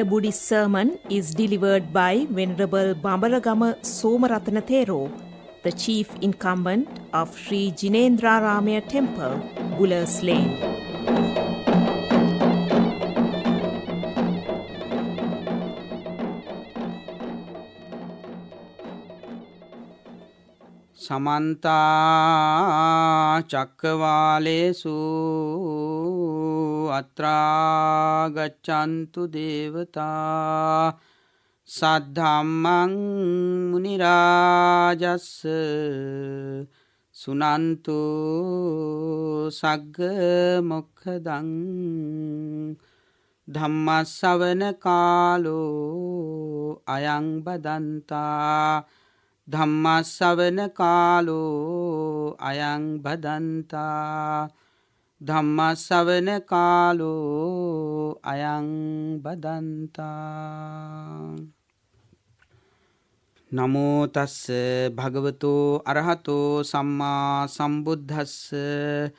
The Buddhist sermon is delivered by Venerable Bambaragama Somarathana Thera, the chief incumbent of Sri Jinendraramaya Temple, Buller's Lane. Samanta Chakravalesu Atra Gachantu Devata Saddhammang Munirajas Sunantu Sagga Mokkadang Dhammasavana Kalo Ayang Badanta Dhammasavana Kalo Ayang Badanta Dhammasavana Kalo Ayang Badanta Namo Tassa Bhagavato Arahato Samma Sambuddhassa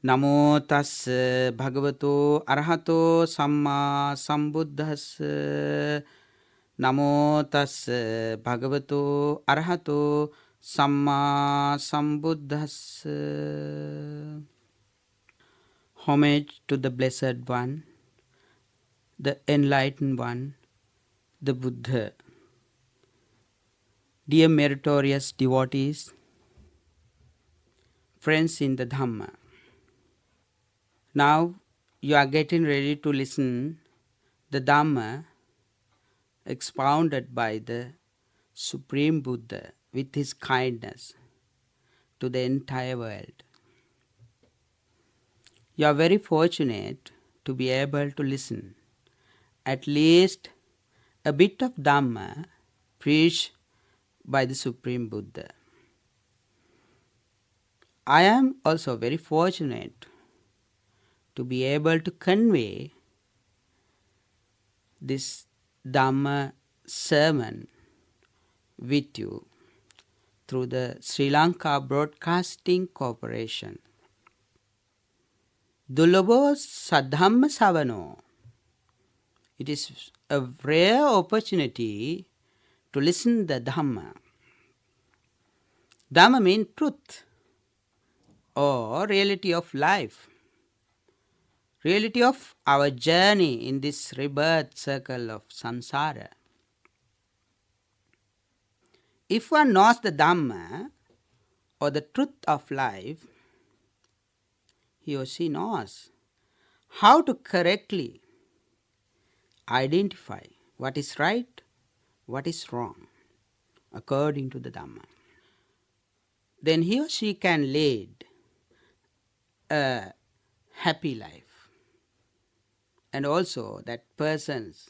Namo Tassa Bhagavato Arahato Samma Sambuddhassa Namo Tassa Bhagavato Arahato Samma Sambuddhassa. Homage to the Blessed One, the Enlightened One, the Buddha. Dear meritorious devotees, friends in the Dhamma, now you are getting ready to listen the Dhamma expounded by the Supreme Buddha with his kindness to the entire world. You are very fortunate to be able to listen at least a bit of Dhamma preached by the Supreme Buddha. I am also very fortunate to be able to convey this Dhamma sermon with you through the Sri Lanka Broadcasting Corporation. Dulabo Sadhamma Savano. It is a rare opportunity to listen the Dhamma. Dhamma means truth or reality of life. Reality of our journey in this rebirth circle of samsara. If one knows the Dhamma or the truth of life, he or she knows how to correctly identify what is right, what is wrong, according to the Dhamma. Then he or she can lead a happy life. And also that person's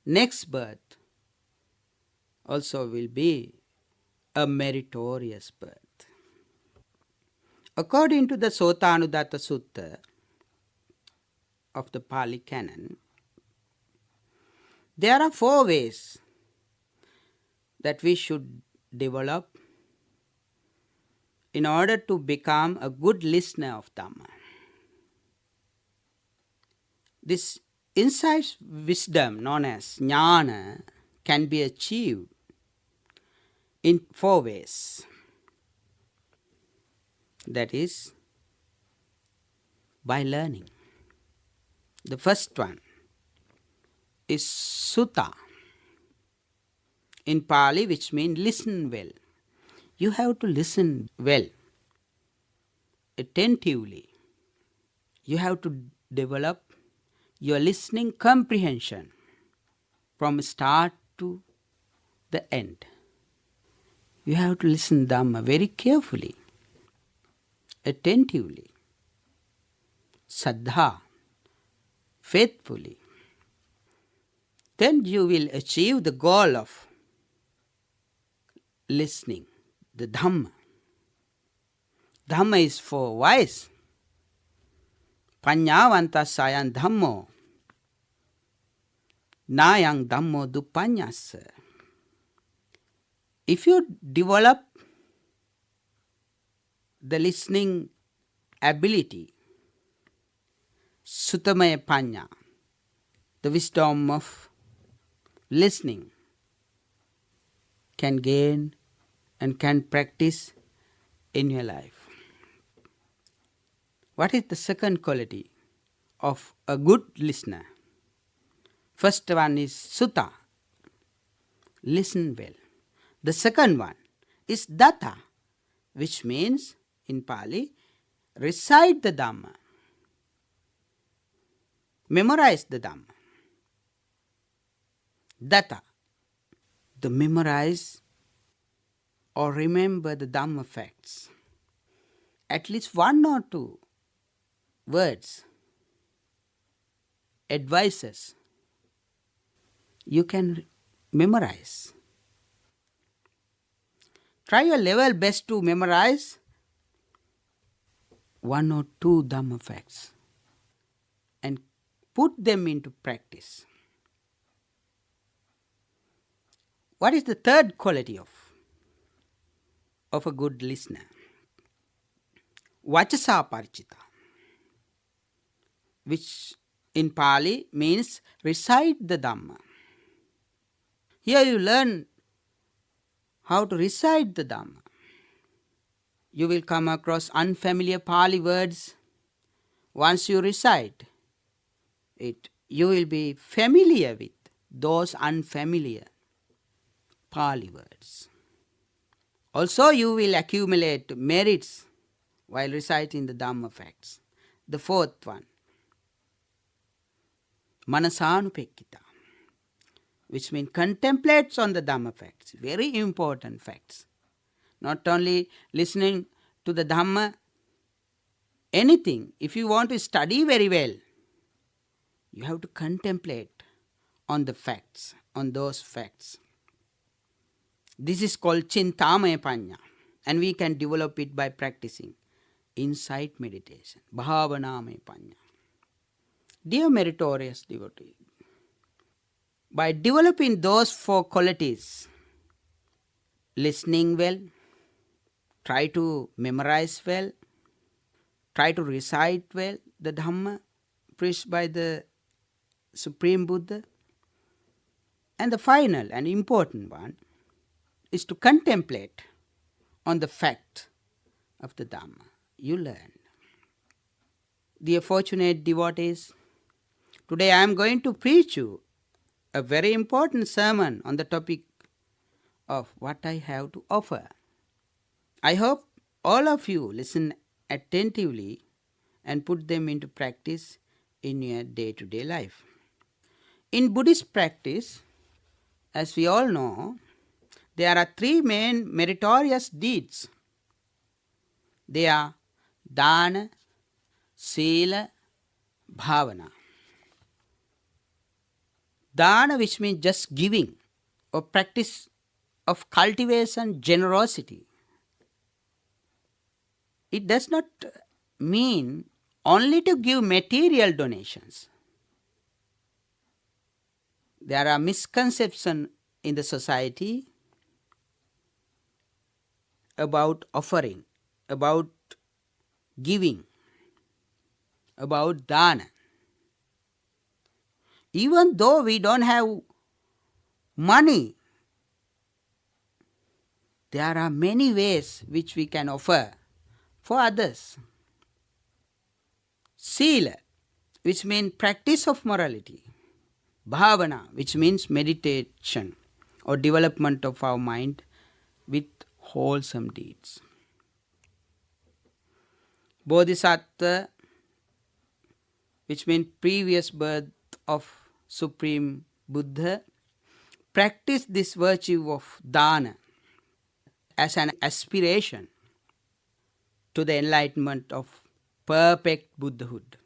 next birth also will be a meritorious birth. According to the Sotanudatta Sutta of the Pali Canon, there are 4 ways that we should develop in order to become a good listener of Dhamma. This insight wisdom known as jnana can be achieved in 4 ways. That is, by learning. The first one is sutta in Pali, which means listen well. You have to listen well, attentively. You have to develop your listening comprehension from start to the end. You have to listen Dhamma very carefully, attentively, saddha, faithfully. Then you will achieve the goal of listening, the Dhamma. Dhamma is for wise. Panyavanta sayang Dhammo. Nayang Dhammo dupanyasa. If you develop the listening ability, Suttamaya Panya, the wisdom of listening can gain and can practice in your life. What is the second quality of a good listener? First one is sutta, listen well. The second one is datta, which means in Pali, recite the Dhamma, memorize the Dhamma. Datta, the memorize or remember the Dhamma facts. At least one or two words, advices, you can memorize. Try your level best to memorize one or two Dhamma facts and put them into practice. What is the third quality of a good listener? Vachasa parichita, which in Pali means recite the Dhamma. Here you learn how to recite the Dhamma. You will come across unfamiliar Pali words. Once you recite it, you will be familiar with those unfamiliar Pali words. Also, you will accumulate merits while reciting the Dhamma facts. The fourth one, manasanupekkita, which means contemplates on the Dhamma facts. Very important facts. Not only listening to the Dhamma, anything. If you want to study very well, you have to contemplate on the facts, on those facts. This is called Chintamaya Panya, and we can develop it by practicing insight meditation, Bhavanamaya Panya. Dear meritorious devotee, by developing those four qualities, listening well, try to memorize well, try to recite well the Dhamma preached by the Supreme Buddha, and the final and important one is to contemplate on the fact of the Dhamma you learn. Dear fortunate devotees, today I am going to preach you a very important sermon on the topic of what I have to offer. I hope all of you listen attentively and put them into practice in your day-to-day life. In Buddhist practice, as we all know, there are three main meritorious deeds. They are dana, sila, bhavana. Dana, which means just giving, or practice of cultivation, generosity. It does not mean only to give material donations. There are misconceptions in the society about offering, about giving, about dana. Even though we don't have money, there are many ways which we can offer for others. Sila, which means practice of morality. Bhavana, which means meditation or development of our mind with wholesome deeds. Bodhisattva, which means previous birth of Supreme Buddha, practice this virtue of dana as an aspiration to the enlightenment of perfect Buddhahood.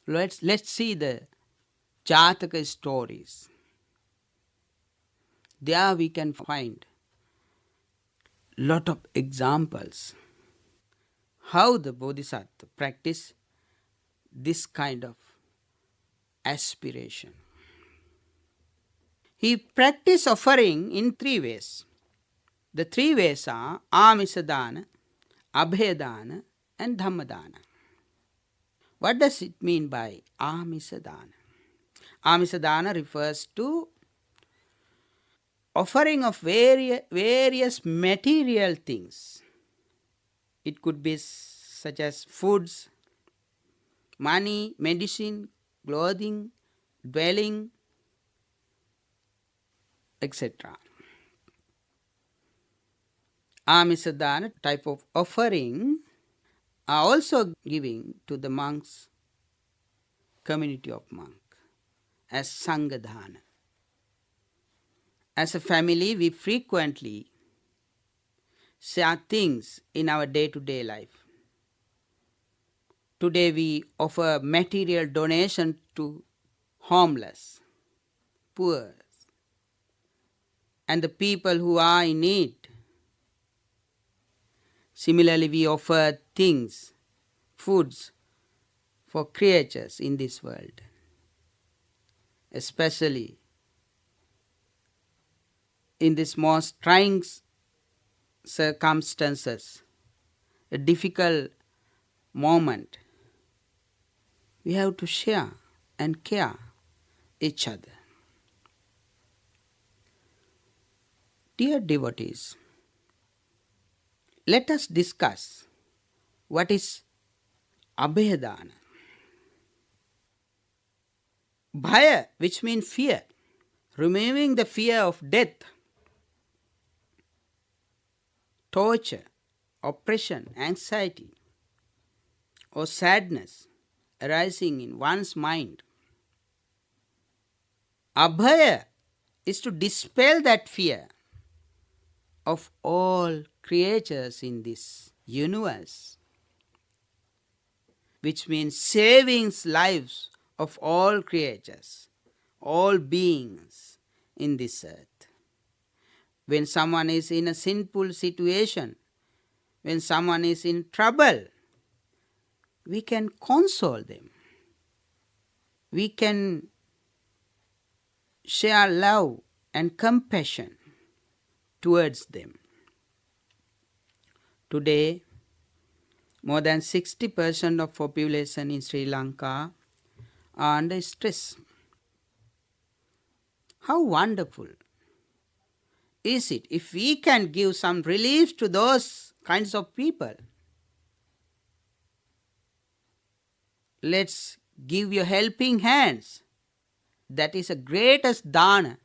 Let's see the Jataka stories. There we can find lot of examples how the Bodhisattva practice this kind of aspiration. He practiced offering in three ways. The three ways are Amisadana, Abhedana, and Dhammadana. What does it mean by Amisadana? Amisadana refers to offering of various material things. It could be such as foods, money, medicine, clothing, dwelling, etc. Amisadana type of offering are also giving to the monks, community of monks, as Sangadhana. As a family, we frequently share things in our day-to-day life. Today we offer material donation to homeless, poor, and the people who are in need. Similarly, we offer things, foods for creatures in this world, especially in this most trying circumstances, a difficult moment. We have to share and care each other. Dear devotees, let us discuss what is Abhedana. Bhaya, which means fear, removing the fear of death, torture, oppression, anxiety, or sadness arising in one's mind. Abhaya is to dispel that fear of all creatures in this universe, which means saving lives of all creatures, all beings in this earth. When someone is in a sinful situation, when someone is in trouble, we can console them. We can share love and compassion towards them. Today, more than 60% of population in Sri Lanka are under stress. How wonderful is it if we can give some relief to those kinds of people? Let's give your helping hands. That is the greatest dana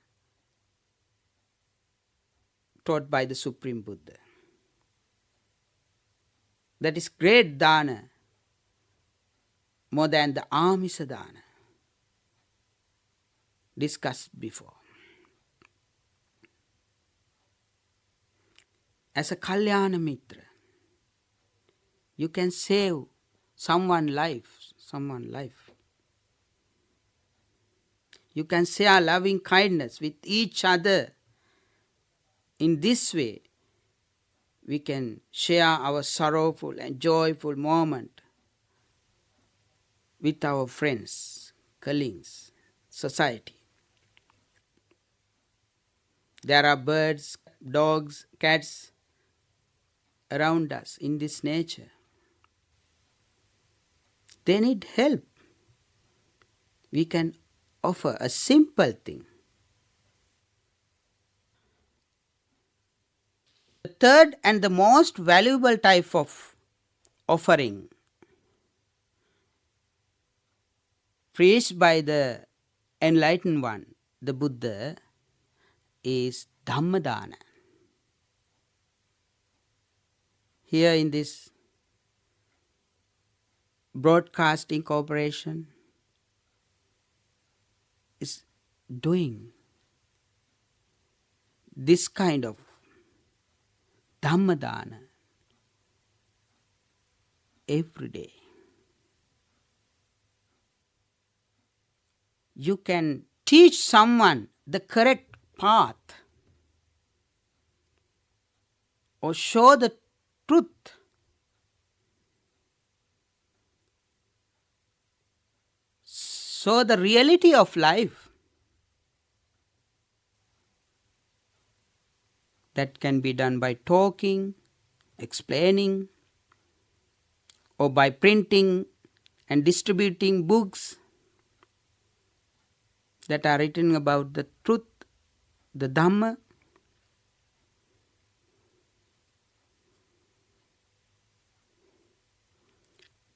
taught by the Supreme Buddha. That is great dana, more than the amisa dana discussed before. As a Kalyana Mitra, you can save someone's life. You can share loving kindness with each other. In this way, we can share our sorrowful and joyful moment with our friends, colleagues, society. There are birds, dogs, cats around us in this nature. They need help. We can offer a simple thing. The third and the most valuable type of offering preached by the enlightened one, the Buddha, is Dhammadana. Here in this broadcasting corporation is doing this kind of Dhammadana every day. You can teach someone the correct path or show the truth. So the reality of life, that can be done by talking, explaining, or by printing and distributing books that are written about the truth, the Dhamma,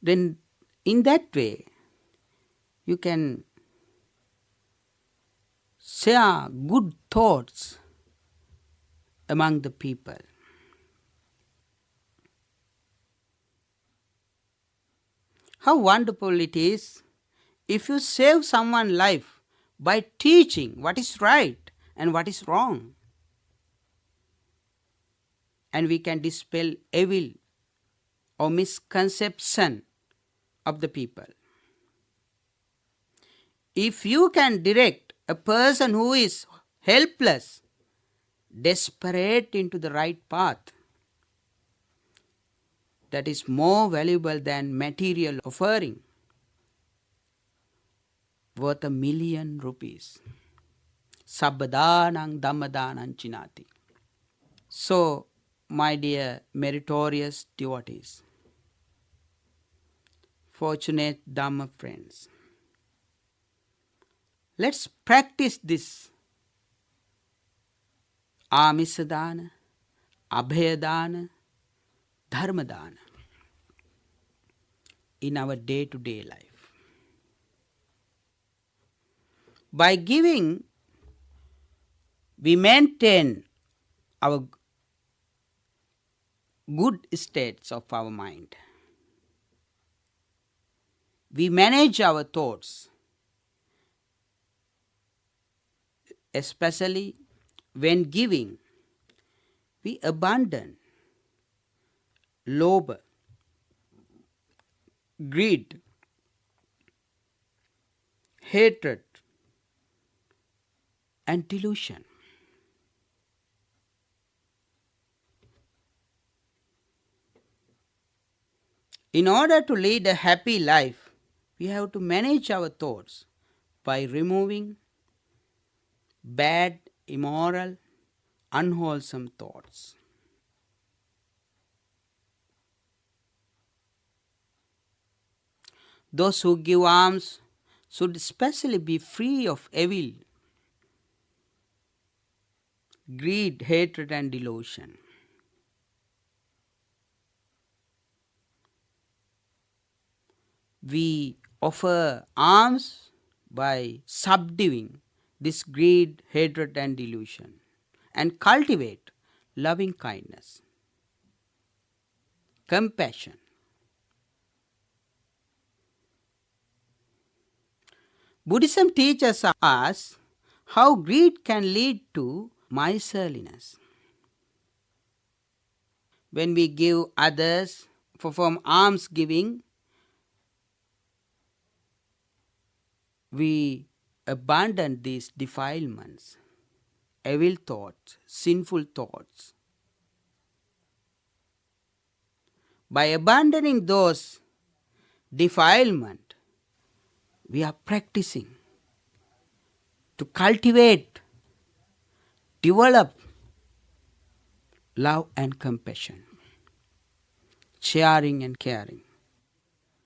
then in that way you can share good thoughts among the people. How wonderful it is if you save someone's life by teaching what is right and what is wrong. And we can dispel evil or misconception of the people. If you can direct a person who is helpless, desperate into the right path, that is more valuable than material offering worth ₹1,000,000. Sabbadanang dhammadanang chinati. So, my dear meritorious devotees, fortunate Dhamma friends, let's practice this Amisadana, Abhayadana, Dharmadana in our day-to-day life. By giving, we maintain our good states of our mind. We manage our thoughts, especially when giving. We abandon lobha, greed, hatred, and delusion. In order to lead a happy life, we have to manage our thoughts by removing bad, immoral, unwholesome thoughts. Those who give alms should especially be free of evil, greed, hatred, and delusion. We offer alms by subduing this greed, hatred, and delusion, and cultivate loving kindness, compassion. Buddhism teaches us how greed can lead to miserliness. When we give others, perform alms giving, we abandon these defilements, evil thoughts, sinful thoughts. By abandoning those defilements, we are practicing to cultivate, develop love and compassion, sharing and caring,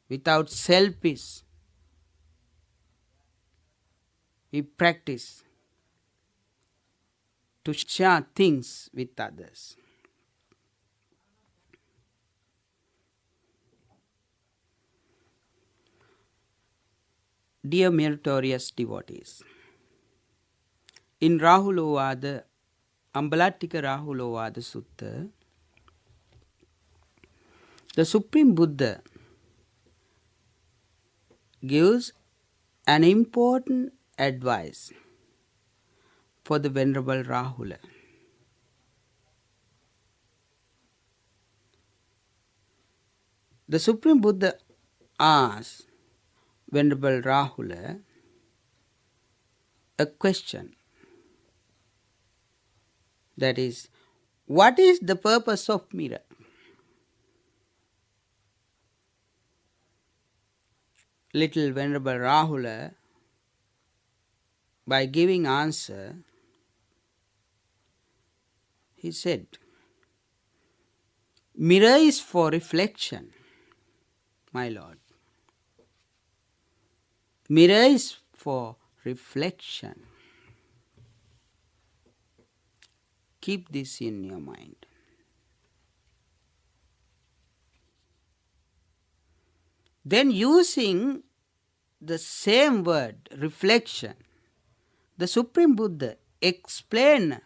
without selfish. We practice to share things with others. Dear meritorious devotees, in Rahulovada, Ambalattika Rahulovada Sutta, the Supreme Buddha gives an important advice for the Venerable Rahula. The Supreme Buddha asks Venerable Rahula a question, that is, what is the purpose of mirror? Little Venerable Rahula, by giving answer, he said, mirror is for reflection, my Lord. Mirror is for reflection. Keep this in your mind. Then using the same word, reflection, the Supreme Buddha explained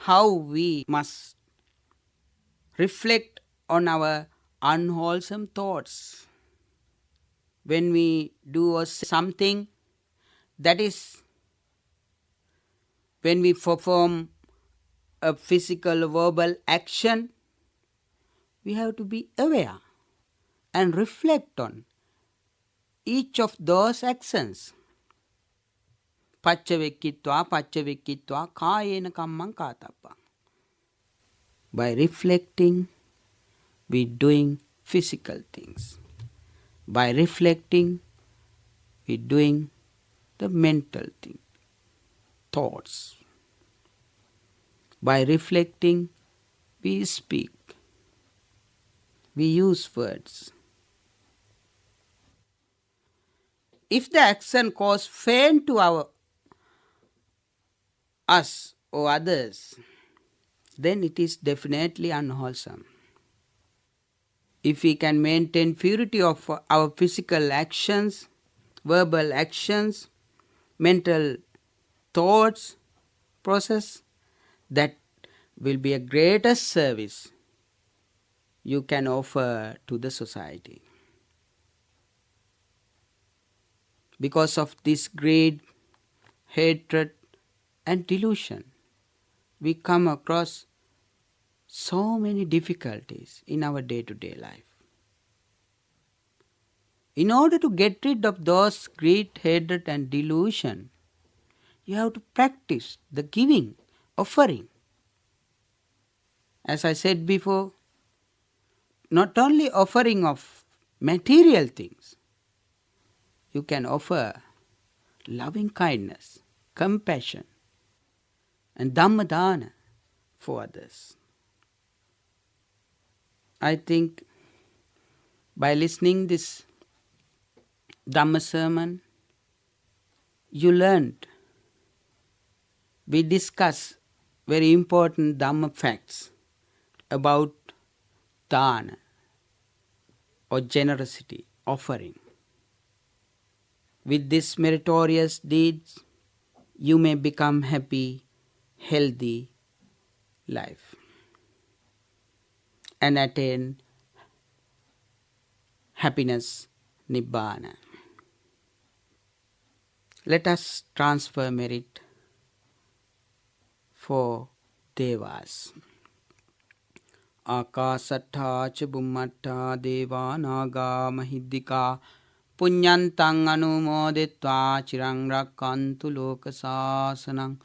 how we must reflect on our unwholesome thoughts. When we do or say something, that is, when we perform a physical or verbal action, we have to be aware and reflect on each of those actions. Paccavekkitva kayena kammang kātappang. By reflecting, we doing physical things. By reflecting, we doing the mental thing, thoughts. By reflecting, we speak. We use words. If the action causes pain to us or others, then it is definitely unwholesome. If we can maintain purity of our physical actions, verbal actions, mental thoughts, process, that will be a greatest service you can offer to the society. Because of this greed, hatred, and delusion, we come across so many difficulties in our day-to-day life. In order to get rid of those greed, hatred, and delusion, you have to practice the giving, offering. As I said before, not only offering of material things, you can offer loving kindness, compassion, and Dhammadana for others. I think by listening this Dhamma sermon, you learned, we discuss very important Dhamma facts about dana or generosity, offering. With these meritorious deeds, you may become happy, healthy life and attain happiness, Nibbana. Let us transfer merit for Devas. Akasattha ca bummatta deva naga mahiddika punyantang anumoditva chirang rakkantu loka sasanang.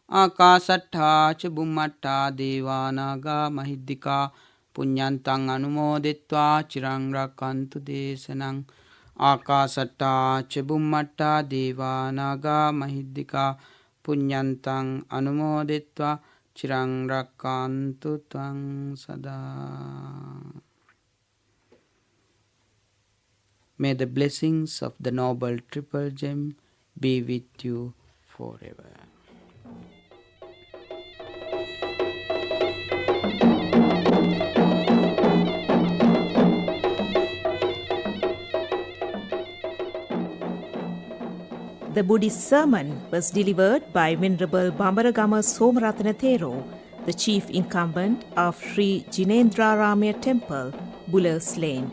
Akasattha ca bummatta deva naga mahiddika punyantang anumoditva chirang rakkantu desanang. Akasattha ca bummatta deva naga mahiddika punyantang anumoditva chirang rakkantu tvang sada. May the blessings of the Noble Triple Gem be with you forever. The Buddhist sermon was delivered by Venerable Bambaragama Somarathana Thera, the chief incumbent of Sri Jinendraramaya Temple, Buller's Lane.